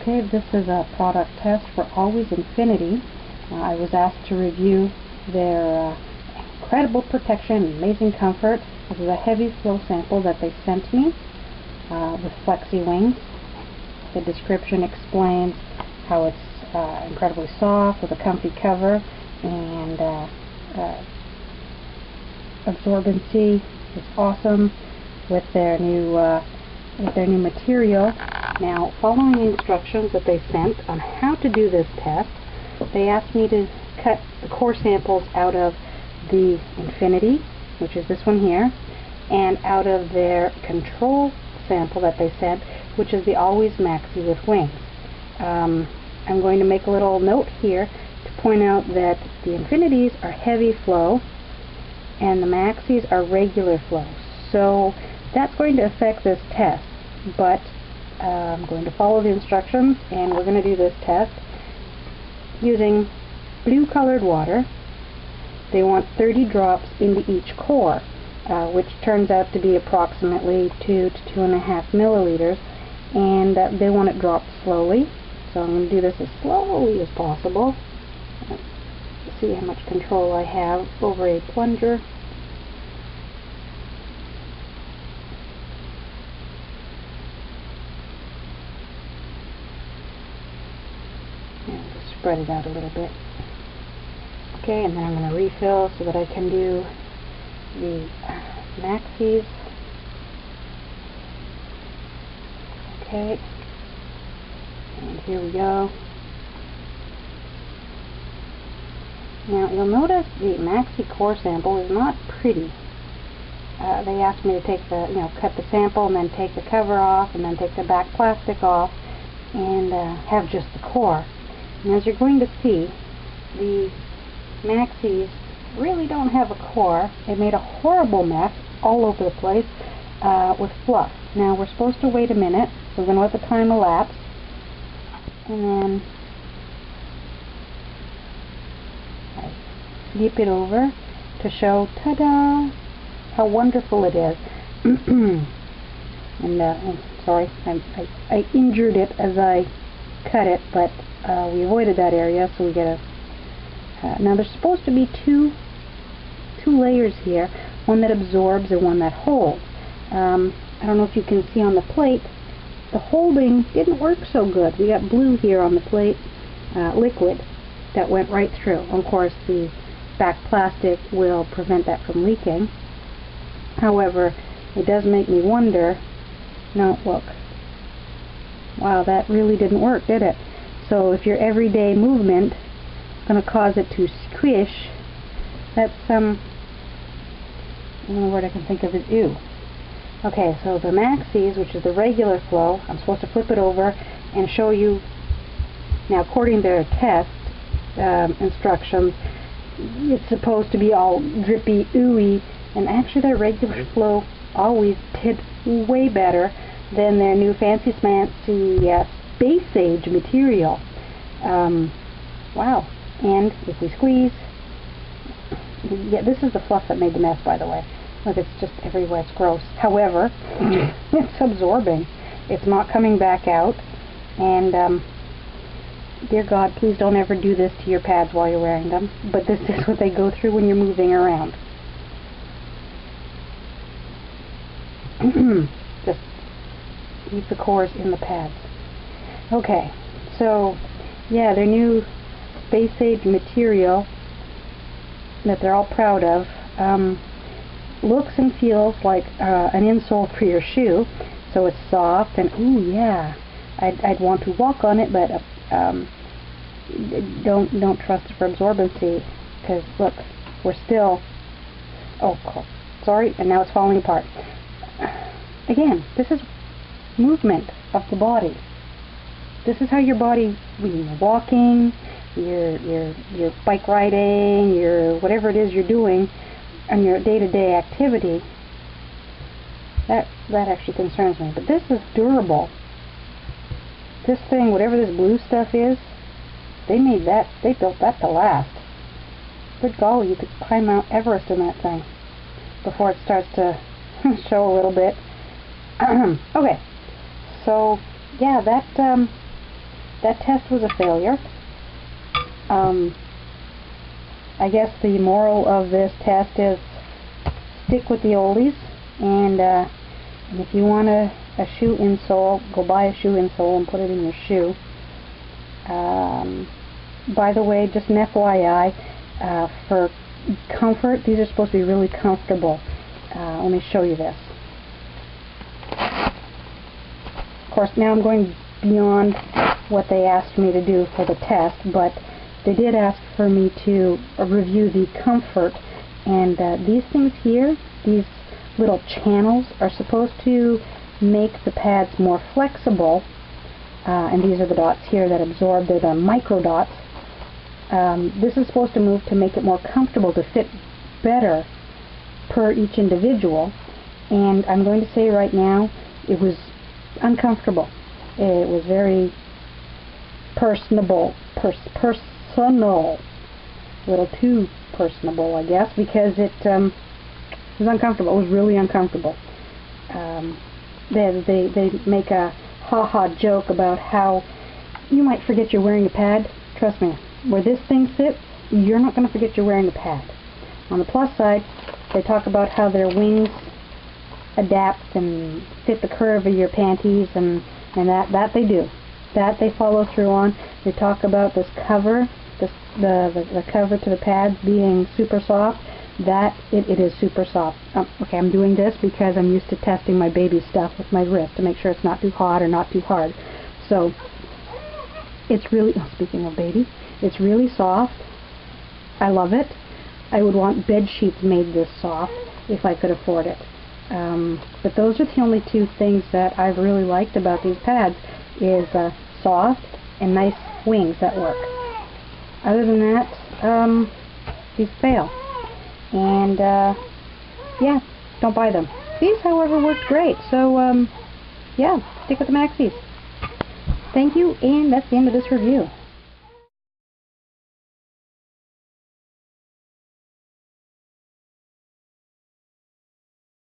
Okay, this is a product test for Always Infinity. I was asked to review their incredible protection, amazing comfort. This is a heavy flow sample that they sent me with flexi wings. The description explains how it's incredibly soft with a comfy cover, and Absorbency is Awesome with their new material. Now, following the instructions that they sent on how to do this test, they asked me to cut the core samples out of the Infinity, which is this one here, and out of their control sample that they sent, which is the Always Maxi with wings. I'm going to make a little note here to point out that the Infinities are heavy flow and the Maxis are regular flow. So that's going to affect this test, but I'm going to follow the instructions, and we're going to do this test using blue colored water. They want 30 drops into each core, which turns out to be approximately 2 to 2.5 milliliters, and they want it dropped slowly. So I'm going to do this as slowly as possible. Let's see how much control I have over a plunger. And just spread it out a little bit. Okay, and then I'm going to refill so that I can do the Maxis. Okay, and here we go. Now you'll notice the Maxi core sample is not pretty. They asked me to take the, cut the sample and then take the cover off and then take the back plastic off and have just the core. And as you're going to see, the Maxis really don't have a core. They made a horrible mess all over the place with fluff. Now we're supposed to wait a minute. We're going to let the time elapse, and then I flip it over to show, ta-da, how wonderful it is. And sorry, I injured it as I cut it, but we avoided that area, so we get a now there's supposed to be two layers here, one that absorbs and one that holds. I don't know if you can see on the plate, the holding didn't work so good. We got blue here on the plate, liquid, that went right through. Of course, the back plastic will prevent that from leaking. However, it does make me wonder, no, look, wow, that really didn't work, did it? So if your everyday movement is going to cause it to squish, that's the only word I can think of is ew. Okay, so the Maxis, which is the regular flow, I'm supposed to flip it over and show you. Now, according to their test instructions, it's supposed to be all drippy, ooey, and actually their regular flow always did way better than their new fancy smancy space age material. Wow. And if we squeeze, yeah, this is the fluff that made the mess, by the way. Look, it's just everywhere. It's gross. However, it's absorbing. It's not coming back out. And dear God, please don't ever do this to your pads while you're wearing them. But this is what they go through when you're moving around. Just leave the cores in the pads. Okay, so yeah, their new space age material that they're all proud of looks and feels like an insole for your shoe. So it's soft and ooh, yeah, I'd want to walk on it, but don't trust it for absorbency, because look, we're still, oh sorry, and now it's falling apart. Again, this is movement of the body. This is how your body, when you're walking, you're bike riding, you're whatever it is you're doing on your day-to-day activity. That actually concerns me. But this is durable. This thing, whatever this blue stuff is, they built that to last. Good golly, you could climb Mount Everest in that thing before it starts to show a little bit. Okay, so yeah, that test was a failure. I guess the moral of this test is stick with the oldies, and if you want a shoe insole, go buy a shoe insole and put it in your shoe. By the way, just an FYI, for comfort, these are supposed to be really comfortable. Let me show you this. Of course, now I'm going beyond what they asked me to do for the test, but they did ask for me to review the comfort, and these things here, these little channels, are supposed to make the pads more flexible, and these are the dots here that absorb. They're the micro dots. This is supposed to move to make it more comfortable, to fit better per each individual, and I'm going to say right now, it was uncomfortable. It was very personal, a little too personable, I guess, because it was uncomfortable. It was really uncomfortable. They make a ha-ha joke about how you might forget you're wearing a pad. Trust me, where this thing sits, you're not going to forget you're wearing a pad. On the plus side, they talk about how their wings adapt and fit the curve of your panties, and that they do. That they follow through on. They talk about this cover, the cover to the pads being super soft. That it is super soft. Okay, I'm doing this because I'm used to testing my baby stuff with my wrist to make sure it's not too hot or not too hard. So it's really, speaking of baby, it's really soft. I love it. I would want bed sheets made this soft if I could afford it. But those are the only two things that I've really liked about these pads, is soft and nice wings that work. Other than that, these fail. And yeah, don't buy them. These, however, worked great. So yeah, stick with the Maxis. Thank you, and that's the end of this review.